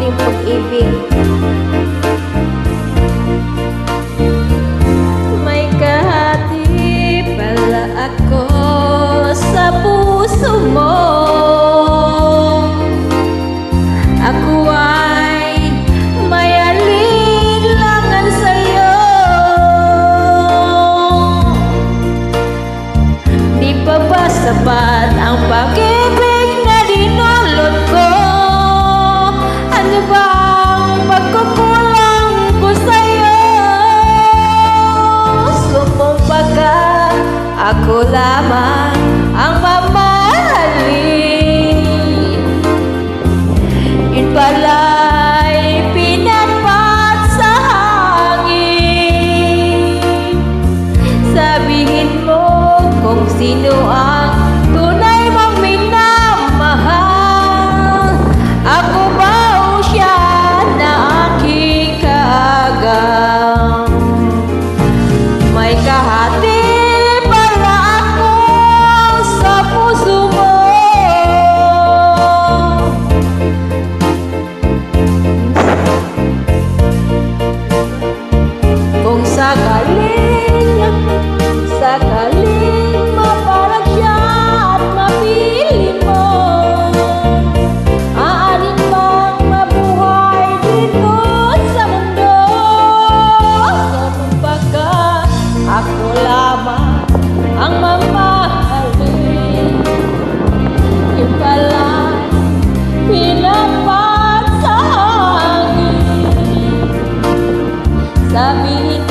ating pag-ibig. May kahati pala ako sa puso mo. Ako ay may alinlangan sa'yo. Di pa ba sapat ang pag-ibig na dinulot ko? Ano bang pagkukulang ko sa'yo? Sumumpa ka, ako lamang ang mamahalin. Yun pala'y pinatpat sa hangin. Sabihin mo kung sino ang tunay mong minamahal. Ako ba o siya na aking kaagam? May kahati pala ako sa puso mo. Kung sakaling maparag siya at mapili mo, aaring bang mabuhay dito sa mundo? Sumumpa ka, ako lamang ang mamahalin. Yung pala'y pinapag sa hangin. Sabihin